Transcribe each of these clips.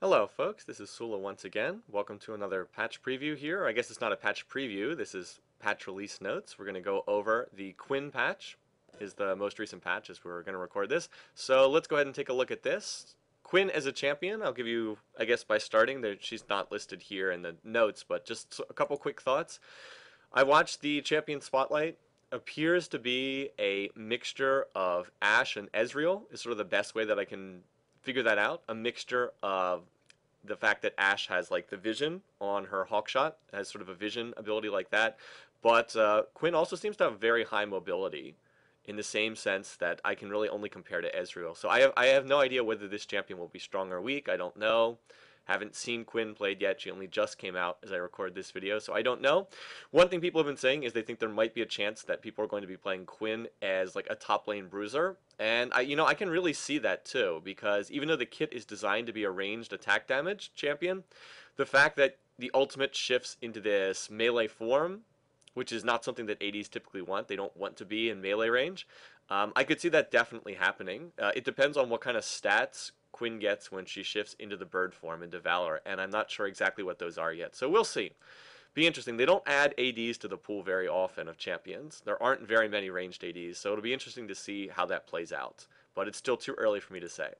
Hello folks, this is Sullla once again. Welcome to another patch preview here. I guess it's not a patch preview, this is patch release notes. We're going to go over the Quinn patch, is the most recent patch as we're going to record this. So let's go ahead and take a look at this. Quinn as a champion, I'll give you, I guess by starting, she's not listed here in the notes, but just a couple quick thoughts. I watched the champion spotlight. Appears to be a mixture of Ashe and Ezreal is sort of the best way that I can figure that out. A mixture of the fact that Ashe has like the vision on her hawkshot, has sort of a vision ability like that. But Quinn also seems to have very high mobility in the same sense that I can really only compare to Ezreal. So I have no idea whether this champion will be strong or weak. I don't know. Haven't seen Quinn played yet. She only just came out as I record this video, so I don't know. One thing people have been saying is they think there might be a chance that people are going to be playing Quinn as like a top lane bruiser. And I can really see that too, because even though the kit is designed to be a ranged attack damage champion, the fact that the ultimate shifts into this melee form, which is not something that ADs typically want. They don't want to be in melee range. I could see that definitely happening. It depends on what kind of stats Quinn gets when she shifts into the bird form into Valor, and I'm not sure exactly what those are yet. So we'll see. Be interesting. They don't add ADs to the pool very often of champions. There aren't very many ranged ADs, so it'll be interesting to see how that plays out. But it's still too early for me to say.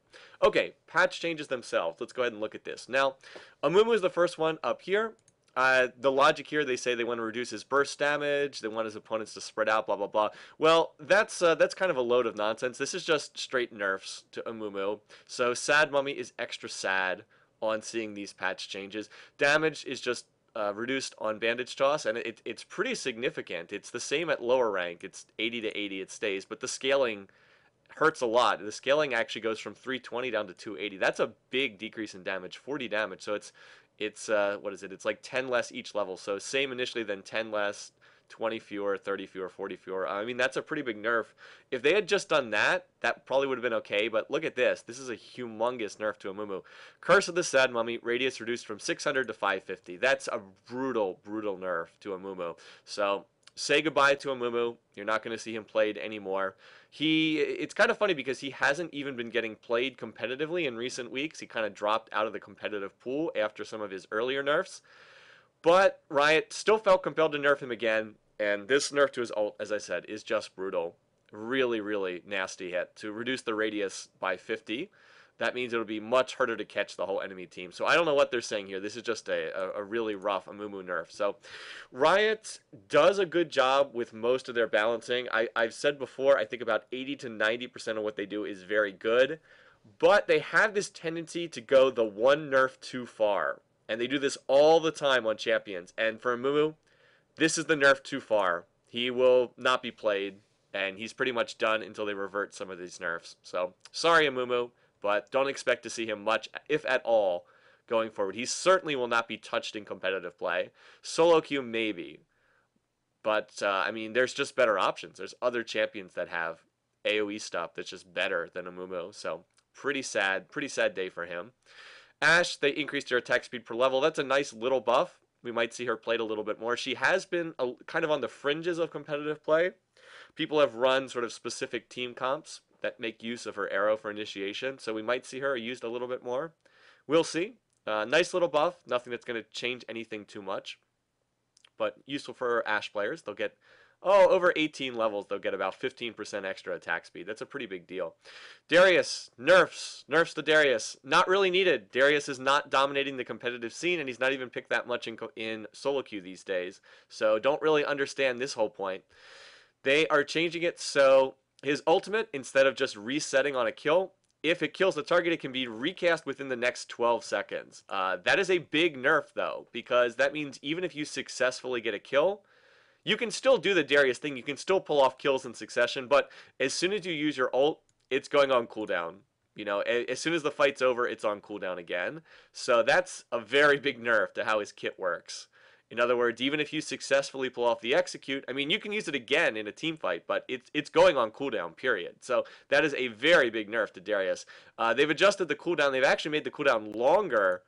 Okay, patch changes themselves. Let's go ahead and look at this. Now, Amumu is the first one up here. The logic here, they say they want to reduce his burst damage, they want his opponents to spread out, blah, blah, blah. Well, that's kind of a load of nonsense. This is just straight nerfs to Amumu. So Sad Mummy is extra sad on seeing these patch changes. Damage is just reduced on Bandage Toss, and it's pretty significant. It's the same at lower rank. It's 80 to 80, it stays, but the scaling hurts a lot. The scaling actually goes from 320 down to 280. That's a big decrease in damage, 40 damage. So it's what is it? It's like 10 less each level. So same initially, then 10 less, 20 fewer, 30 fewer, 40 fewer. I mean, that's a pretty big nerf. If they had just done that, that probably would have been okay. But look at this. This is a humongous nerf to Amumu. Curse of the Sad Mummy, radius reduced from 600 to 550. That's a brutal, brutal nerf to Amumu. So say goodbye to Amumu. You're not going to see him played anymore. It's kind of funny because he hasn't even been getting played competitively in recent weeks. He kind of dropped out of the competitive pool after some of his earlier nerfs. But Riot still felt compelled to nerf him again. And this nerf to his ult, as I said, is just brutal. Really, really nasty hit. To reduce the radius by 50, that means it'll be much harder to catch the whole enemy team. So I don't know what they're saying here. This is just a really rough Amumu nerf. So Riot does a good job with most of their balancing. I've said before, I think about 80 to 90% of what they do is very good. But they have this tendency to go the one nerf too far. And they do this all the time on champions. And for Amumu, this is the nerf too far. He will not be played. And he's pretty much done until they revert some of these nerfs. So sorry, Amumu. But don't expect to see him much, if at all, going forward. He certainly will not be touched in competitive play. Solo queue, maybe. But, I mean, there's just better options. There's other champions that have AoE stuff that's just better than Amumu. So, pretty sad day for him. Ashe, they increased her attack speed per level. That's a nice little buff. We might see her played a little bit more. She has been kind of on the fringes of competitive play. People have run sort of specific team comps that make use of her arrow for initiation, so we might see her used a little bit more. We'll see. Nice little buff, nothing that's going to change anything too much, but useful for Ashe players. They'll get, over 18 levels, they'll get about 15% extra attack speed. That's a pretty big deal. Darius, nerfs to Darius. Not really needed. Darius is not dominating the competitive scene, and he's not even picked that much in solo queue these days, so don't really understand this whole point. They are changing it so his ultimate, instead of just resetting on a kill, if it kills the target, it can be recast within the next 12 seconds. That is a big nerf, though, because that means even if you successfully get a kill, you can still do the Darius thing. You can still pull off kills in succession, but as soon as you use your ult, it's going on cooldown. You know, as soon as the fight's over, it's on cooldown again. So that's a very big nerf to how his kit works. In other words, even if you successfully pull off the execute, I mean, you can use it again in a team fight, but it's going on cooldown, period. So that is a very big nerf to Darius. They've adjusted the cooldown. They've actually made the cooldown longer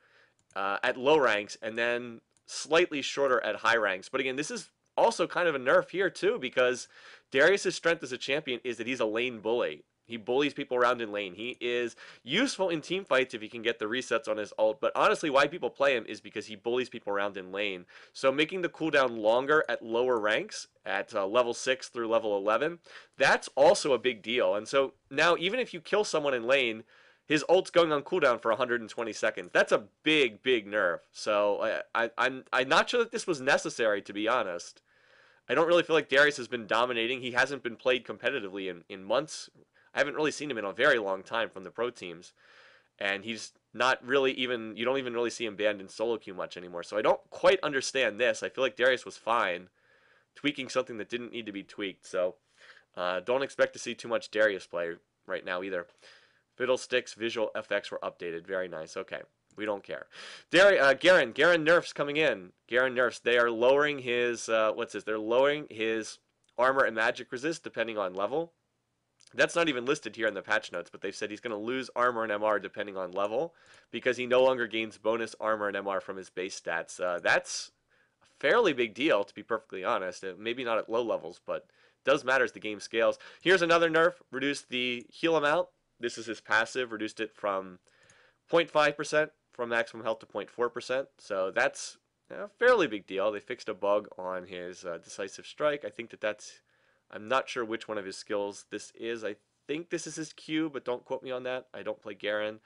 at low ranks and then slightly shorter at high ranks. But again, this is also kind of a nerf here, too, because Darius' strength as a champion is that he's a lane bully. He bullies people around in lane. He is useful in team fights if he can get the resets on his ult, but honestly why people play him is because he bullies people around in lane. So making the cooldown longer at lower ranks, at level 6 through level 11, that's also a big deal. And so now even if you kill someone in lane, his ult's going on cooldown for 120 seconds. That's a big, big nerf. So I'm not sure that this was necessary, to be honest. I don't really feel like Darius has been dominating. He hasn't been played competitively in months. I haven't really seen him in a very long time from the pro teams. And he's not really even, you don't even really see him banned in solo queue much anymore. So I don't quite understand this. I feel like Darius was fine, tweaking something that didn't need to be tweaked. So don't expect to see too much Darius play right now either. Fiddlesticks visual effects were updated. Very nice. Okay. We don't care. Garen nerfs coming in. Garen nerfs. They are lowering his, what's this? They're lowering his armor and magic resist depending on level. That's not even listed here in the patch notes, but they've said he's going to lose armor and MR depending on level because he no longer gains bonus armor and MR from his base stats. That's a fairly big deal, to be perfectly honest. Maybe not at low levels, but it does matter as the game scales. Here's another nerf. Reduced the heal amount. This is his passive. Reduced it from 0.5% from maximum health to 0.4%. So that's a fairly big deal. They fixed a bug on his decisive strike. I think that's... I'm not sure which one of his skills this is. I think this is his Q, but don't quote me on that. I don't play Garen.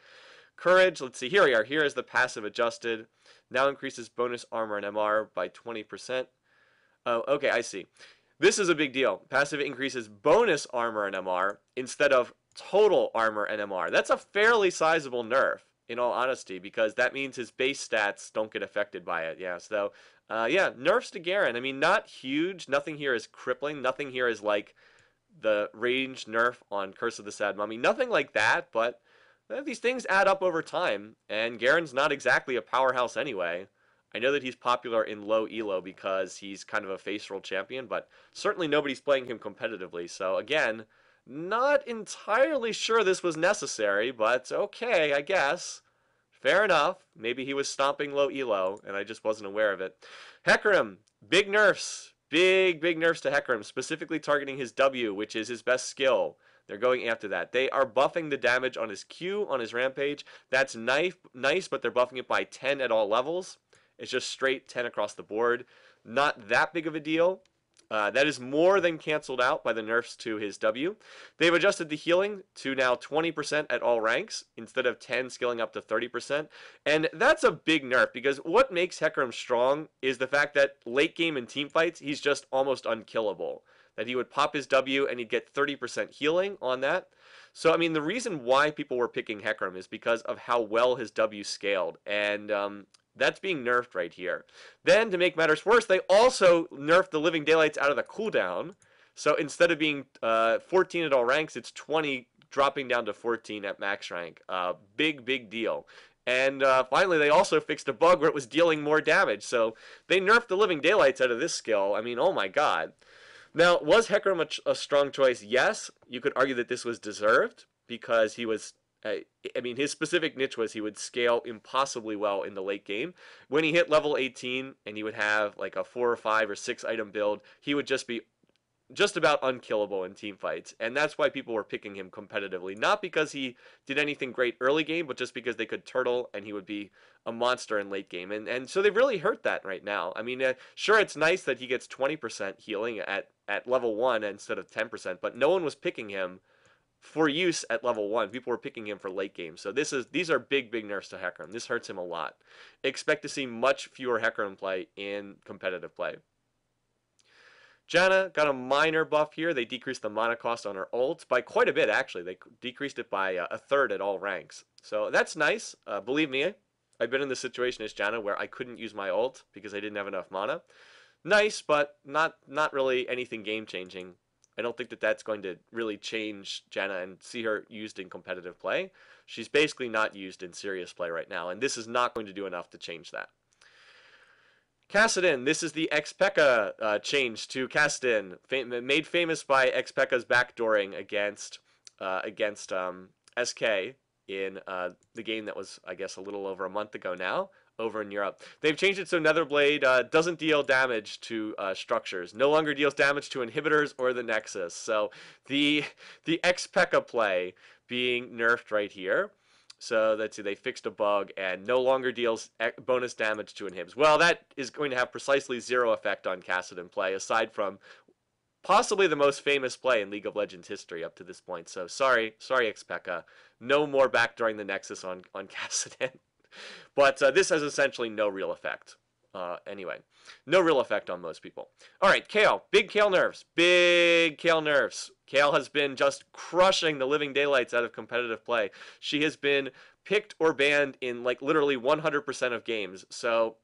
Courage, let's see. Here we are. Here is the passive adjusted. Now increases bonus armor and MR by 20%. Oh, okay, I see. This is a big deal. Passive increases bonus armor and MR instead of total armor and MR. That's a fairly sizable nerf, in all honesty, because that means his base stats don't get affected by it. Yeah, so... yeah, nerfs to Garen. I mean, not huge. Nothing here is crippling. Nothing here is like the range nerf on Curse of the Sad Mummy. Nothing like that, but these things add up over time, and Garen's not exactly a powerhouse anyway. I know that he's popular in low elo because he's kind of a face roll champion, but certainly nobody's playing him competitively. So again, not entirely sure this was necessary, but okay, I guess. Fair enough. Maybe he was stomping low elo, and I just wasn't aware of it. Hecarim, big nerfs. Big nerfs to Hecarim, specifically targeting his W, which is his best skill. They're going after that. They are buffing the damage on his Q, on his Rampage. That's nice, but they're buffing it by 10 at all levels. It's just straight 10 across the board. Not that big of a deal. That is more than canceled out by the nerfs to his W. They've adjusted the healing to now 20% at all ranks instead of 10 scaling up to 30%. And that's a big nerf because what makes Hecarim strong is the fact that late game in team fights, he's just almost unkillable. That he would pop his W and he'd get 30% healing on that. So, I mean, the reason why people were picking Hecarim is because of how well his W scaled. And that's being nerfed right here. Then, to make matters worse, they also nerfed the Living Daylights out of the cooldown. So instead of being 14 at all ranks, it's 20 dropping down to 14 at max rank. Big deal. And finally, they also fixed a bug where it was dealing more damage. So they nerfed the Living Daylights out of this skill. I mean, oh my god. Now, was Hecarim a strong choice? Yes. You could argue that this was deserved because he was... I mean, his specific niche was he would scale impossibly well in the late game. When he hit level 18 and he would have like a 4 or 5 or 6 item build, he would just be just about unkillable in team fights. And that's why people were picking him competitively. Not because he did anything great early game, but just because they could turtle and he would be a monster in late game. And so they've really hurt that right now. I mean, sure, it's nice that he gets 20% healing at level 1 instead of 10%, but no one was picking him for use at level 1. People were picking him for late game. So these are big nerfs to Hecarim. This hurts him a lot. Expect to see much fewer Hecarim play in competitive play. Janna got a minor buff here. They decreased the mana cost on her ult by quite a bit, actually. They decreased it by a third at all ranks. So that's nice. Believe me, I've been in this situation as Janna where I couldn't use my ult because I didn't have enough mana. Nice, but not really anything game-changing. I don't think that that's going to really change Janna and see her used in competitive play. She's basically not used in serious play right now, and this is not going to do enough to change that. Kassadin, this is the X-P.E.K.K.A change to Kassadin, made famous by X-P.E.K.K.A's backdooring against SK in the game that was, I guess, a little over a month ago now. over in Europe. They've changed it so Netherblade doesn't deal damage to structures. No longer deals damage to inhibitors or the Nexus. So the X-P.E.K.K.A play being nerfed right here. So let's see, they fixed a bug and no longer deals bonus damage to inhibs. Well, that is going to have precisely zero effect on Kassadin play, aside from possibly the most famous play in League of Legends history up to this point. So sorry X-P.E.K.K.A. No more backdooring the Nexus on Kassadin. But this has essentially no real effect. Anyway, no real effect on most people. All right, Kayle. Big Kayle nerfs. Big Kayle nerfs. Kayle has been just crushing the living daylights out of competitive play. She has been picked or banned in like literally 100% of games. So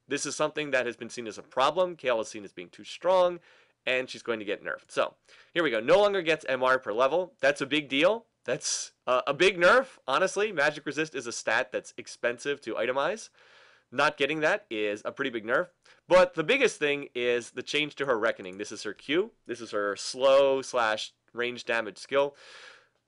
this is something that has been seen as a problem. Kayle is seen as being too strong, and she's going to get nerfed. So here we go. No longer gets MR per level. That's a big deal. That's a big nerf, honestly. Magic Resist is a stat that's expensive to itemize. Not getting that is a pretty big nerf. But the biggest thing is the change to her Reckoning. This is her Q. This is her slow / range damage skill.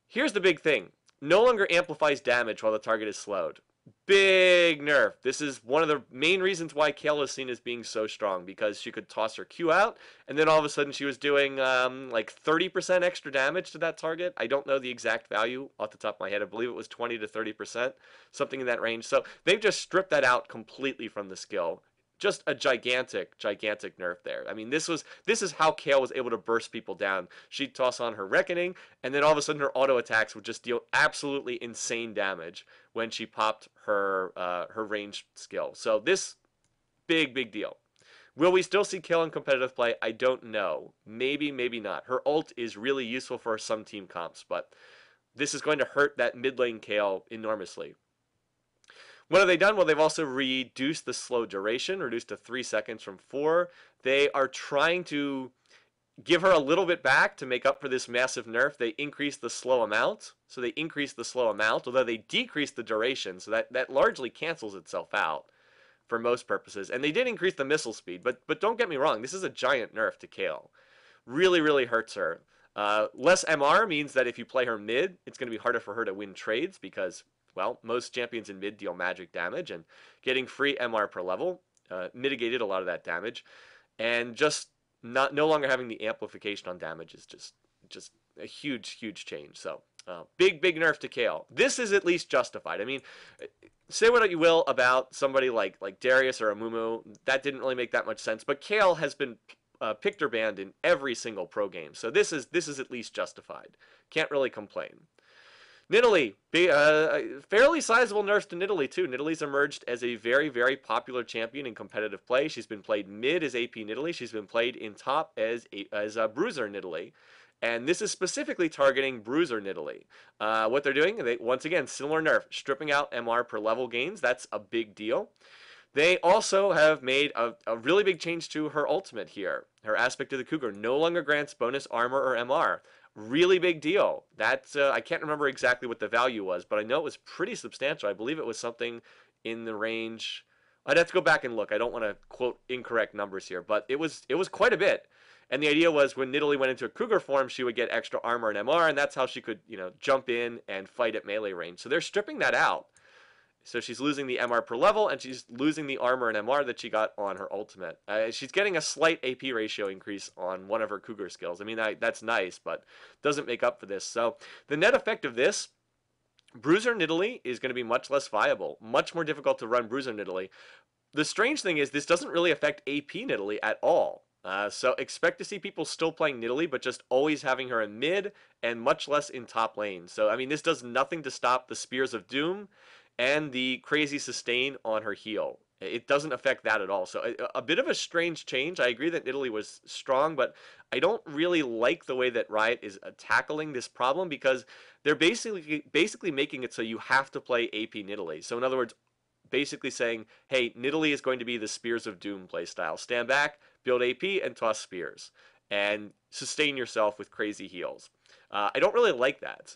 Here's the big thing. No longer amplifies damage while the target is slowed. Big nerf. This is one of the main reasons why Kayle is seen as being so strong, because she could toss her Q out, and then all of a sudden she was doing like 30% extra damage to that target. I don't know the exact value off the top of my head. I believe it was 20 to 30%, something in that range. So they've just stripped that out completely from the skill. Just a gigantic nerf there. I mean, this is how Kayle was able to burst people down. She'd toss on her Reckoning, and then all of a sudden her auto attacks would just deal absolutely insane damage when she popped her her ranged skill. So this big deal. Will we still see Kayle in competitive play? I don't know. Maybe, maybe not. Her ult is really useful for some team comps, but this is going to hurt that mid lane Kayle enormously. What have they done? Well, they've also reduced the slow duration, reduced to 3 seconds from 4. They are trying to give her a little bit back to make up for this massive nerf. They increased the slow amount. So they increased the slow amount, although they decreased the duration. So that largely cancels itself out for most purposes. And they did increase the missile speed. But don't get me wrong. This is a giant nerf to Kayle. Really hurts her. Less MR means that if you play her mid, it's going to be harder for her to win trades because, well, most champions in mid deal magic damage, and getting free MR per level mitigated a lot of that damage. And just no longer having the amplification on damage is just a huge change. So big nerf to Kayle. This is at least justified. I mean, say what you will about somebody like Darius or Amumu. That didn't really make that much sense. But Kayle has been picked or banned in every single pro game. So this is at least justified. Can't really complain. Nidalee, fairly sizable nerfs to Nidalee too. Nidalee's emerged as a very popular champion in competitive play. She's been played mid as AP Nidalee. She's been played in top as Bruiser Nidalee. And this is specifically targeting Bruiser Nidalee. What they're doing, once again, similar nerf, stripping out MR per level gains. That's a big deal. They also have made a really big change to her ultimate here. Her Aspect of the Cougar no longer grants bonus armor or MR. Really big deal. That's I can't remember exactly what the value was, but I know it was pretty substantial. I believe it was something in the range. I'd have to go back and look. I don't want to quote incorrect numbers here, but it was quite a bit. And the idea was when Nidalee went into a Cougar form, she would get extra armor and MR, and that's how she could, jump in and fight at melee range. So they're stripping that out. So she's losing the MR per level, and she's losing the armor and MR that she got on her ultimate. She's getting a slight AP ratio increase on one of her Cougar skills. I mean, that's nice, but doesn't make up for this. So the net effect of this, Bruiser Nidalee is going to be much less viable, much more difficult to run Bruiser Nidalee. The strange thing is this doesn't really affect AP Nidalee at all. So expect to see people still playing Nidalee, but just always having her in mid and much less in top lane. So, I mean, this does nothing to stop the Spears of Doom and the crazy sustain on her heal. It doesn't affect that at all. So a bit of a strange change. I agree that Nidalee was strong, but I don't really like the way that Riot is tackling this problem, because they're basically making it so you have to play AP Nidalee. So in other words, basically saying, hey, Nidalee is going to be the Spears of Doom playstyle. Stand back, build AP, and toss spears. And sustain yourself with crazy heals. I don't really like that.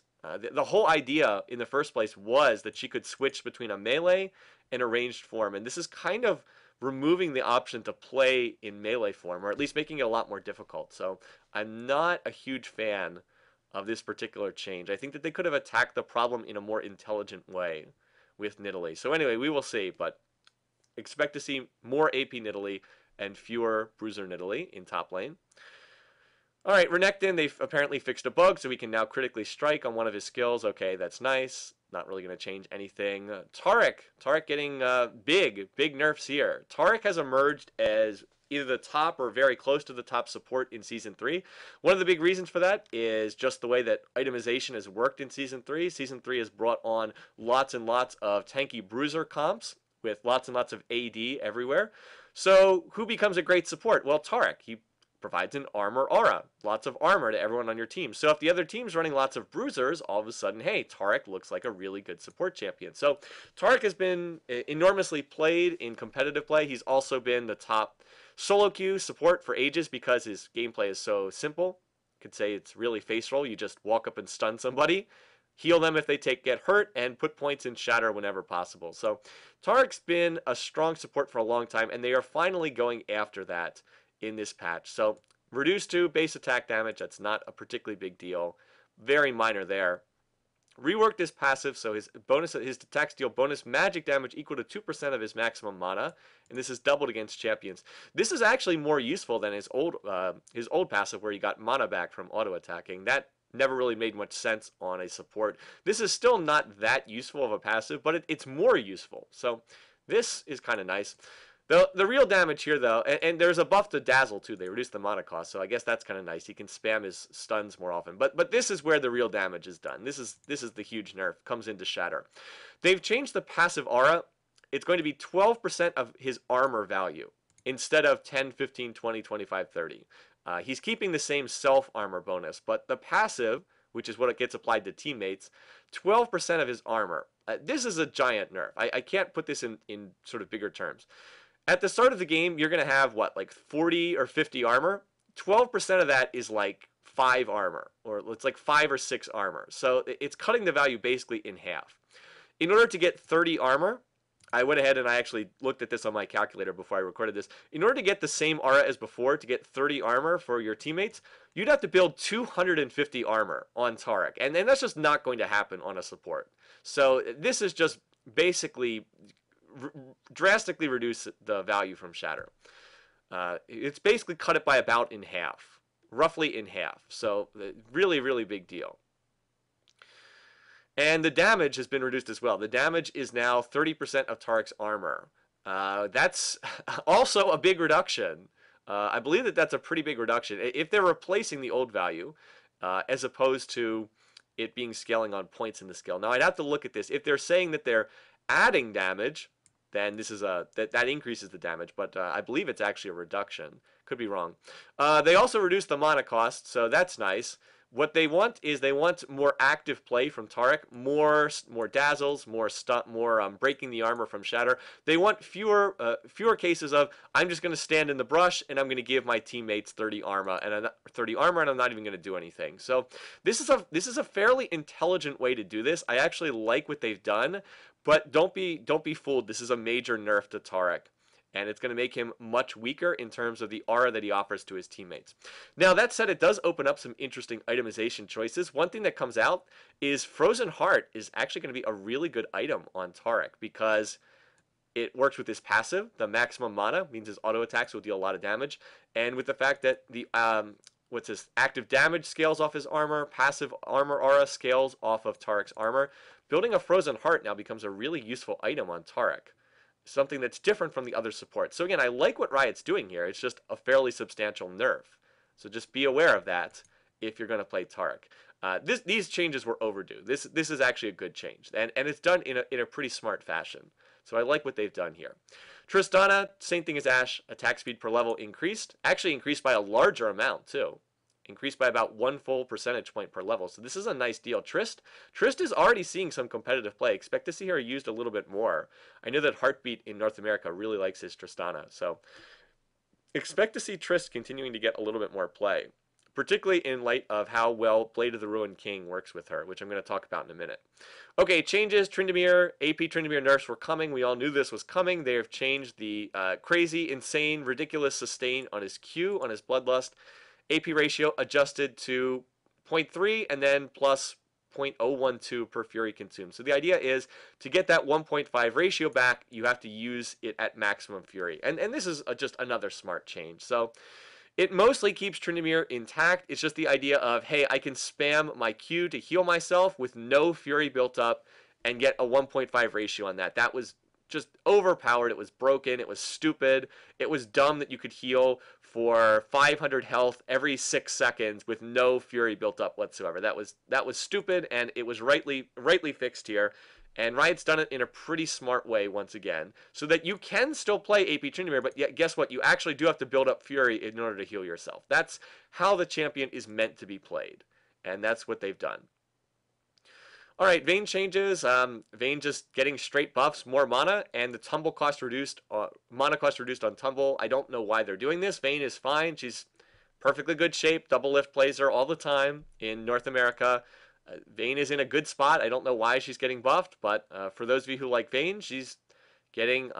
The whole idea in the first place was that she could switch between a melee and a ranged form, and this is kind of removing the option to play in melee form, or at least making it a lot more difficult. So I'm not a huge fan of this particular change. I think that they could have attacked the problem in a more intelligent way with Nidalee. So anyway, we will see, but expect to see more AP Nidalee and fewer Bruiser Nidalee in top lane. All right, Renekton, they've apparently fixed a bug, so we can now critically strike on one of his skills. Okay, that's nice. Not really going to change anything. Taric getting big nerfs here. Taric has emerged as either the top or very close to the top support in Season 3. One of the big reasons for that is just the way that itemization has worked in Season 3. Season 3 has brought on lots and lots of tanky bruiser comps with lots and lots of AD everywhere. So who becomes a great support? Well, Taric. He provides an armor aura, lots of armor to everyone on your team. So if the other team's running lots of bruisers, all of a sudden, hey, Taric looks like a really good support champion. So Taric has been enormously played in competitive play. He's also been the top solo queue support for ages because his gameplay is so simple. You could say it's really face roll. You just walk up and stun somebody, heal them if they get hurt, and put points in shatter whenever possible. So Taric's been a strong support for a long time, and they are finally going after that in this patch. So reduced to base attack damage, that's not a particularly big deal. Very minor there. Reworked his passive, so his attacks deal bonus magic damage equal to 2% of his maximum mana, and this is doubled against champions. This is actually more useful than his old passive where he got mana back from auto attacking. That never really made much sense on a support. This is still not that useful of a passive, but it's more useful. So this is kind of nice. The real damage here, though, and there's a buff to Dazzle, too. They reduce the mana cost, so I guess that's kind of nice. He can spam his stuns more often. But this is where the real damage is done. This is the huge nerf. Comes into Shatter. They've changed the passive aura. It's going to be 12% of his armor value instead of 10, 15, 20, 25, 30. He's keeping the same self-armor bonus, but the passive, which is what it gets applied to teammates, 12% of his armor. This is a giant nerf. I can't put this in sort of bigger terms. At the start of the game, you're going to have, what, like 40 or 50 armor? 12% of that is like 5 armor, or it's like 5 or 6 armor. So it's cutting the value basically in half. In order to get 30 armor, I went ahead and I actually looked at this on my calculator before I recorded this. In order to get the same aura as before, to get 30 armor for your teammates, you'd have to build 250 armor on Taric. And that's just not going to happen on a support. So this is just basically drastically reduce the value from Shatter. It's basically cut it by about in half, roughly in half. So really, really big deal. And the damage has been reduced as well. The damage is now 30% of Taric's armor. That's also a big reduction. I believe that's a pretty big reduction. If they're replacing the old value, as opposed to it being scaling on points in the skill. Now, I'd have to look at this. If they're saying that they're adding damage, then this is that increases the damage, but I believe it's actually a reduction. Could be wrong. They also reduce the mana cost, so that's nice. What they want is more active play from Taric, more dazzles, more breaking the armor from Shatter. They want fewer cases of I'm just going to stand in the brush and I'm going to give my teammates 30 armor and I'm not even going to do anything. So this is a fairly intelligent way to do this. I actually like what they've done, but don't be fooled. This is a major nerf to Taric. And it's going to make him much weaker in terms of the aura that he offers to his teammates. Now, that said, it does open up some interesting itemization choices. One thing that comes out is Frozen Heart is actually going to be a really good item on Taric because it works with his passive. The maximum mana means his auto attacks will deal a lot of damage. And with the fact that the active damage scales off his armor, passive armor aura scales off of Taric's armor, building a Frozen Heart now becomes a really useful item on Taric. Something that's different from the other supports. So again, I like what Riot's doing here. It's just a fairly substantial nerf. So just be aware of that if you're going to play Taric. These changes were overdue. This is actually a good change. And it's done in a pretty smart fashion. So I like what they've done here. Tristana, same thing as Ashe. Attack speed per level increased. Actually increased by a larger amount too. Increased by about 1 full percentage point per level. So this is a nice deal. Trist is already seeing some competitive play. Expect to see her used a little bit more. I know that Heartbeat in North America really likes his Tristana. So expect to see Trist continuing to get a little bit more play. Particularly in light of how well Blade of the Ruined King works with her, which I'm going to talk about in a minute. Okay, changes. Tryndamere, AP Tryndamere nerfs were coming. We all knew this was coming. They have changed the crazy, insane, ridiculous sustain on his Q, on his Bloodlust. AP ratio adjusted to 0.3 and then plus 0.012 per Fury consumed. So the idea is to get that 1.5 ratio back, you have to use it at maximum Fury. And this is just another smart change. So it mostly keeps Tryndamere intact. It's just the idea of, hey, I can spam my Q to heal myself with no Fury built up and get a 1.5 ratio on that. That was just overpowered. It was broken. It was stupid. It was dumb that you could heal for 500 health every 6 seconds with no Fury built up whatsoever. That was stupid, and it was rightly fixed here. And Riot's done it in a pretty smart way once again, so that you can still play AP Tryndamere, but yet guess what? You actually do have to build up Fury in order to heal yourself. That's how the champion is meant to be played, and that's what they've done. All right, Vayne changes. Vayne just getting straight buffs, more mana, and the tumble cost reduced, mana cost reduced on tumble. I don't know why they're doing this. Vayne is fine. She's perfectly good shape. Double lift plays her all the time in North America. Vayne is in a good spot. I don't know why she's getting buffed, but for those of you who like Vayne, she's getting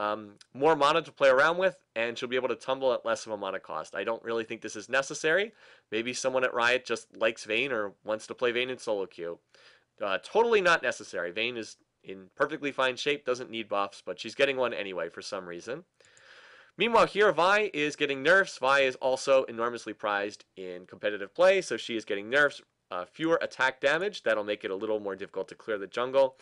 more mana to play around with, and she'll be able to tumble at less of a mana cost. I don't really think this is necessary. Maybe someone at Riot just likes Vayne or wants to play Vayne in solo queue. Totally not necessary. Vayne is in perfectly fine shape, doesn't need buffs, but she's getting one anyway for some reason. Meanwhile, here Vi is getting nerfs. Vi is also enormously prized in competitive play, so she is getting nerfs. Fewer attack damage. That'll make it a little more difficult to clear the jungle.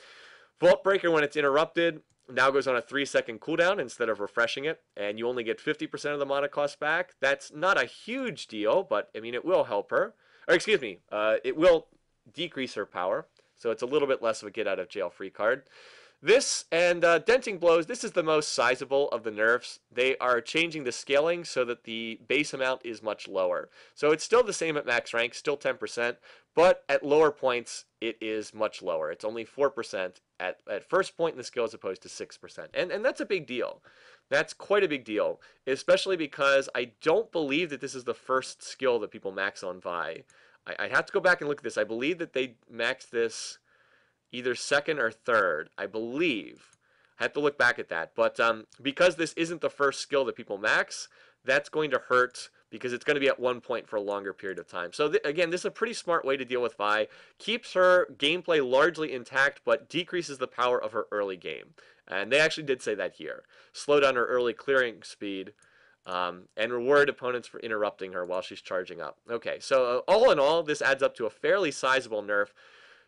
Vault Breaker, when it's interrupted, now goes on a 3-second cooldown instead of refreshing it, and you only get 50% of the mana cost back. That's not a huge deal, but I mean, it will help her. Or excuse me, it will decrease her power. So it's a little bit less of a get out of jail free card. This and Denting Blows, this is the most sizable of the nerfs. They are changing the scaling so that the base amount is much lower. So it's still the same at max rank, still 10%, but at lower points it is much lower. It's only 4% at first point in the skill as opposed to 6%. And that's a big deal. That's quite a big deal, especially because I don't believe that this is the first skill that people max on Vi. I'd have to go back and look at this. I believe that they maxed this either second or third. I believe. I have to look back at that. But because this isn't the first skill that people max, that's going to hurt because it's going to be at 1 point for a longer period of time. So again, this is a pretty smart way to deal with Vi. Keeps her gameplay largely intact, but decreases the power of her early game. And they actually did say that here. Slow down her early clearing speed. And reward opponents for interrupting her while she's charging up. Okay, so all in all, this adds up to a fairly sizable nerf.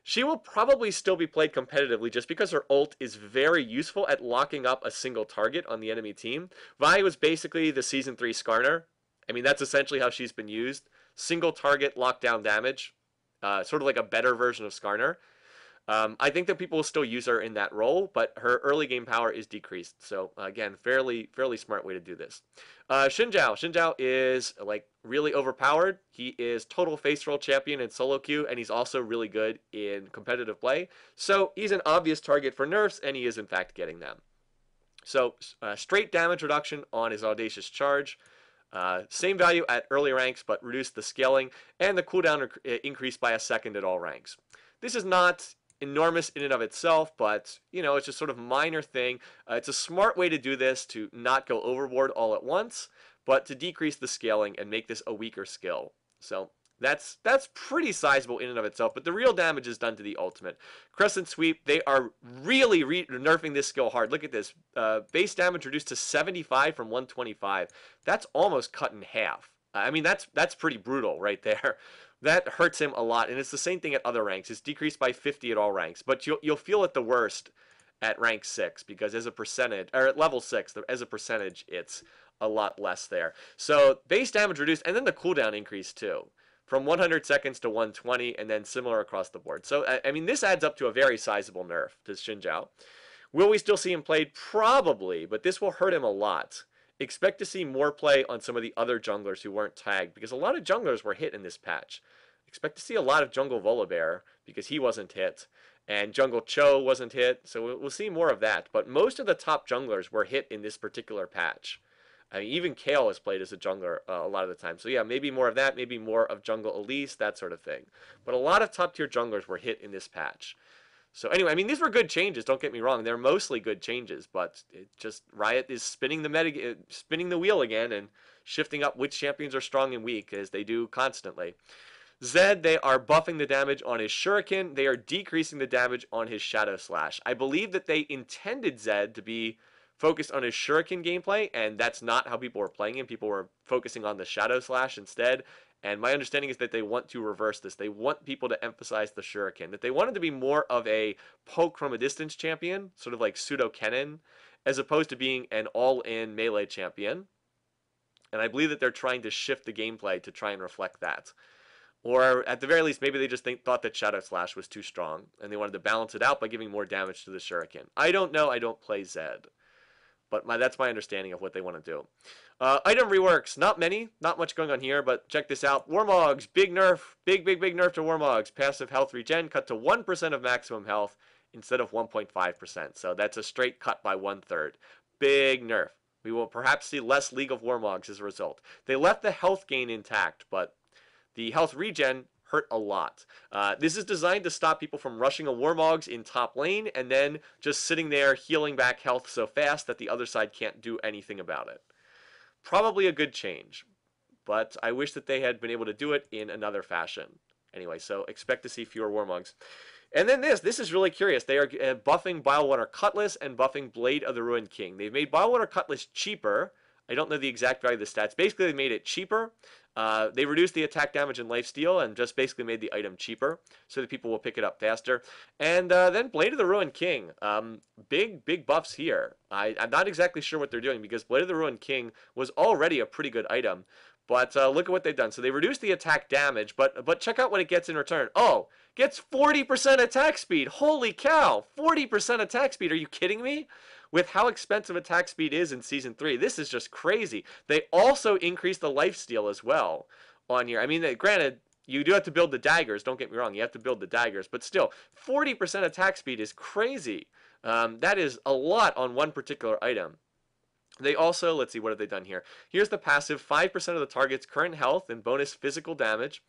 She will probably still be played competitively just because her ult is very useful at locking up a single target on the enemy team. Vi was basically the Season 3 Skarner. I mean, that's essentially how she's been used. Single target lockdown damage. Sort of like a better version of Skarner. I think that people will still use her in that role, but her early game power is decreased. So again, fairly smart way to do this. Xin Zhao is like really overpowered. He is total face roll champion in solo queue, and he's also really good in competitive play. So he's an obvious target for nerfs, and he is in fact getting them. So straight damage reduction on his audacious charge. Same value at early ranks, but reduced the scaling, and the cooldown increased by a second at all ranks. This is not enormous in and of itself, but you know, it's just sort of minor thing. It's a smart way to do this, to not go overboard all at once, but to decrease the scaling and make this a weaker skill. So that's pretty sizable in and of itself, but the real damage is done to the ultimate. Crescent Sweep, they are really nerfing this skill hard. Look at this. Base damage reduced to 75 from 125. That's almost cut in half. I mean, that's pretty brutal right there. That hurts him a lot, and it's the same thing at other ranks. It's decreased by 50 at all ranks, but you'll feel it the worst at rank 6 because as a percentage, or at level 6, as a percentage, it's a lot less there. So base damage reduced, and then the cooldown increased too, from 100 seconds to 120, and then similar across the board. So I mean, this adds up to a very sizable nerf to Xin Zhao. Will we still see him played? Probably, but this will hurt him a lot. Expect to see more play on some of the other junglers who weren't tagged, because a lot of junglers were hit in this patch. Expect to see a lot of jungle Volibear because he wasn't hit, and jungle Cho wasn't hit, so we'll see more of that. But most of the top junglers were hit in this particular patch. I mean, even Kayle is played as a jungler a lot of the time. So yeah, maybe more of that, maybe more of jungle Elise, that sort of thing. But a lot of top tier junglers were hit in this patch. So anyway, I mean, these were good changes, don't get me wrong. They're mostly good changes, but it just, Riot is spinning the wheel again and shifting up which champions are strong and weak, as they do constantly. Zed, they are buffing the damage on his Shuriken. They are decreasing the damage on his Shadow Slash. I believe that they intended Zed to be focused on his Shuriken gameplay, and that's not how people were playing him. People were focusing on the Shadow Slash instead. And my understanding is that they want to reverse this. They want people to emphasize the Shuriken. That they wanted to be more of a poke from a distance champion, sort of like pseudo Kennen, as opposed to being an all-in melee champion. And I believe that they're trying to shift the gameplay to try and reflect that. Or at the very least, maybe they just thought that Shadow Slash was too strong, and they wanted to balance it out by giving more damage to the Shuriken. I don't know. I don't play Zed. But that's my understanding of what they want to do. Item reworks. Not many. Not much going on here, but check this out. Warmogs. Big nerf. Big nerf to Warmogs. Passive health regen cut to 1% of maximum health instead of 1.5%. So that's a straight cut by 1/3. Big nerf. We will perhaps see less League of Warmogs as a result. They left the health gain intact, but the health regen hurt a lot. This is designed to stop people from rushing a Warmogs in top lane and then just sitting there healing back health so fast that the other side can't do anything about it. Probably a good change, but I wish that they had been able to do it in another fashion. Anyway, so expect to see fewer Warmogs. And then this is really curious. They are buffing Bilewater Cutlass and buffing Blade of the Ruined King. They've made Bilewater Cutlass cheaper. I don't know the exact value of the stats. Basically, they made it cheaper. They reduced the attack damage and lifesteal and just basically made the item cheaper so that people will pick it up faster. And then Blade of the Ruined King. Big buffs here. I'm not exactly sure what they're doing because Blade of the Ruined King was already a pretty good item. But look at what they've done. So they reduced the attack damage, but check out what it gets in return. Oh, gets 40% attack speed. Holy cow, 40% attack speed. Are you kidding me? With how expensive attack speed is in Season 3, this is just crazy. They also increased the lifesteal as well on here. I mean, granted, you do have to build the daggers. Don't get me wrong. You have to build the daggers. But still, 40% attack speed is crazy. That is a lot on one particular item. They also, let's see, what have they done here? Here's the passive, 5% of the target's current health and bonus physical damage.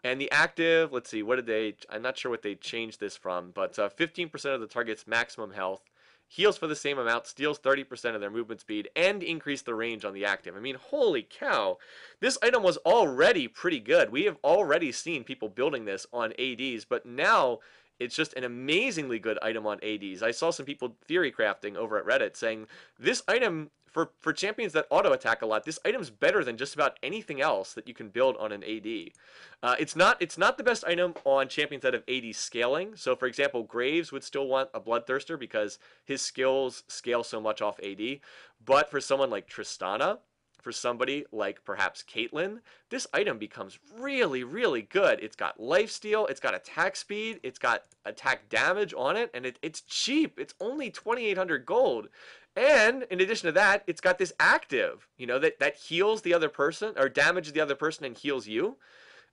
And the active, let's see, what did they, I'm not sure what they changed this from, but 15% of the target's maximum health, heals for the same amount, steals 30% of their movement speed, and increase the range on the active. I mean, holy cow. This item was already pretty good. We have already seen people building this on ADs, but now it's just an amazingly good item on ADs. I saw some people theory crafting over at Reddit saying this item, for champions that auto-attack a lot, this item's better than just about anything else that you can build on an AD. It's not the best item on champions that have AD scaling. So, for example, Graves would still want a Bloodthirster because his skills scale so much off AD. But for someone like Tristana, for somebody like perhaps Caitlyn, this item becomes really, really good. It's got lifesteal, it's got attack speed, it's got attack damage on it, and it's cheap. It's only 2,800 gold. And in addition to that, it's got this active, you know, that heals the other person, or damages the other person and heals you,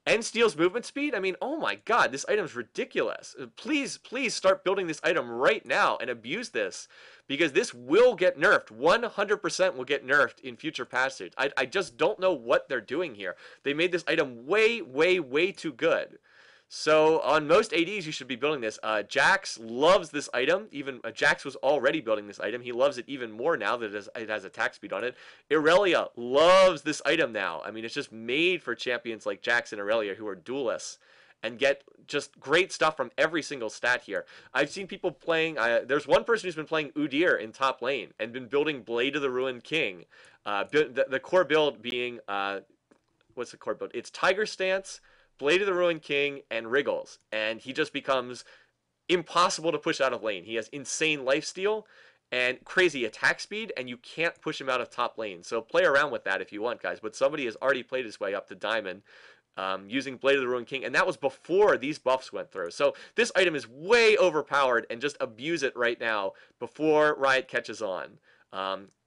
and steals movement speed. I mean, oh my god, this item's ridiculous. Please start building this item right now and abuse this, because this will get nerfed. 100% will get nerfed in future patches. I just don't know what they're doing here. They made this item way too good. So on most ADs, you should be building this. Jax loves this item. Even Jax was already building this item. He loves it even more now that it has attack speed on it. Irelia loves this item now. I mean, it's just made for champions like Jax and Irelia who are duelists and get just great stuff from every single stat here. I've seen people playing, there's one person who's been playing Udyr in top lane and been building Blade of the Ruined King. The core build being, what's the core build? It's Tiger Stance, Blade of the Ruined King, and Wriggles. And he just becomes impossible to push out of lane. He has insane lifesteal and crazy attack speed, and you can't push him out of top lane. So play around with that if you want, guys. But somebody has already played his way up to Diamond using Blade of the Ruined King, and that was before these buffs went through. So this item is way overpowered, and just abuse it right now before Riot catches on.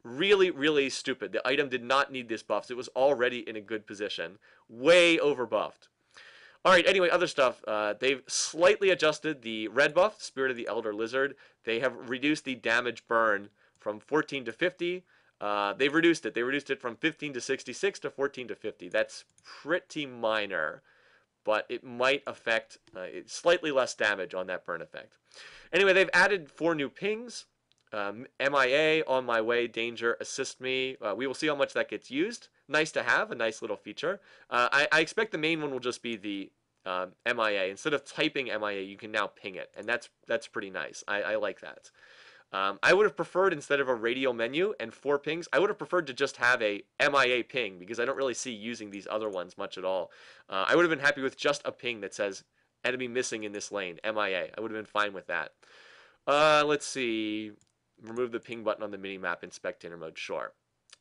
Really stupid. The item did not need this buffs. It was already in a good position. Way overbuffed. Alright, anyway, other stuff. They've slightly adjusted the red buff, Spirit of the Elder Lizard. They have reduced the damage burn from 14 to 50. They've reduced it. They reduced it from 15 to 66 to 14 to 50. That's pretty minor, but it might affect slightly less damage on that burn effect. Anyway, they've added 4 new pings. MIA, on my way, danger, assist me. We will see how much that gets used. Nice to have, a nice little feature. I expect the main one will just be the MIA. Instead of typing MIA, you can now ping it, and that's pretty nice. I like that. I would have preferred, instead of a radial menu and 4 pings, I would have preferred to just have a MIA ping, because I don't really see using these other ones much at all. I would have been happy with just a ping that says enemy missing in this lane, MIA. I would have been fine with that. Let's see. Remove the ping button on the minimap in spectator mode, sure.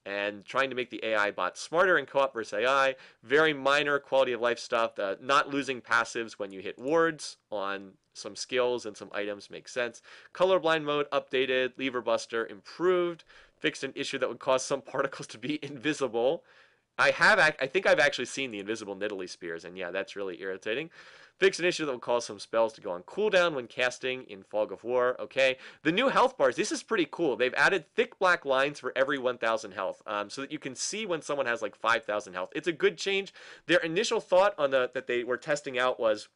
And trying to make the AI bot smarter in co-op versus AI. Very minor quality of life stuff. Not losing passives when you hit wards on some skills and some items makes sense. Colorblind mode updated. Lever buster improved. Fixed an issue that would cause some particles to be invisible. I think I've actually seen the invisible Nidalee spears, and yeah, that's really irritating. Fix an issue that will cause some spells to go on cooldown when casting in Fog of War. Okay. The new health bars, this is pretty cool. They've added thick black lines for every 1,000 health, so that you can see when someone has like 5,000 health. It's a good change. Their initial thought on that they were testing out was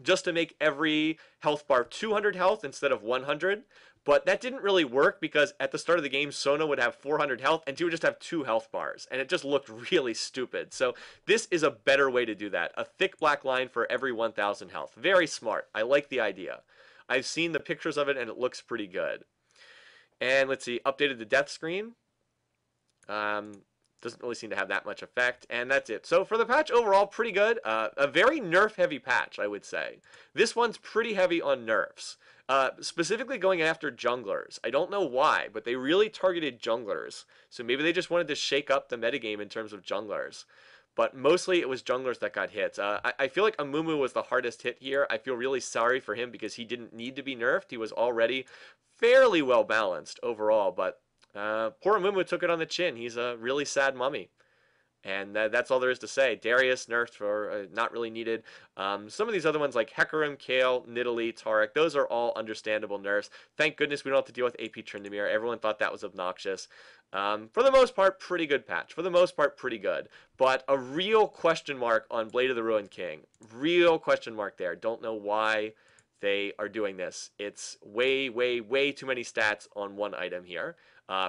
just to make every health bar 200 health instead of 100. But that didn't really work, because at the start of the game, Sona would have 400 health and she would just have 2 health bars. And it just looked really stupid. So this is a better way to do that. A thick black line for every 1,000 health. Very smart. I like the idea. I've seen the pictures of it and it looks pretty good. And let's see, updated the death screen. Doesn't really seem to have that much effect, and that's it. So for the patch overall, pretty good. A very nerf-heavy patch, I would say. This one's pretty heavy on nerfs. Specifically going after junglers. I don't know why, but they really targeted junglers. So maybe they just wanted to shake up the metagame in terms of junglers. But mostly it was junglers that got hit. I feel like Amumu was the hardest hit here. I feel really sorry for him, because he didn't need to be nerfed. He was already fairly well balanced overall, but poor Amumu took it on the chin. He's a really sad mummy. And that's all there is to say. Darius nerfed for not really needed. Some of these other ones like Hecarim, Kayle, Nidalee, Taric, those are all understandable nerfs. Thank goodness we don't have to deal with AP Tryndamere. Everyone thought that was obnoxious. For the most part, pretty good patch. For the most part, pretty good. But a real question mark on Blade of the Ruined King. Real question mark there. Don't know why they are doing this. It's way, way, way too many stats on one item here.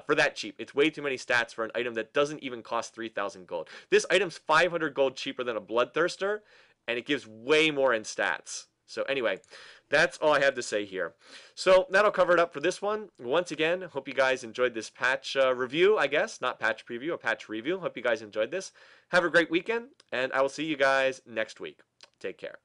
For that cheap. It's way too many stats for an item that doesn't even cost 3,000 gold. This item's 500 gold cheaper than a Bloodthirster, and it gives way more in stats. So anyway, that's all I have to say here. So that'll cover it up for this one. Once again, hope you guys enjoyed this patch review, I guess. Not patch preview, a patch review. Hope you guys enjoyed this. Have a great weekend, and I will see you guys next week. Take care.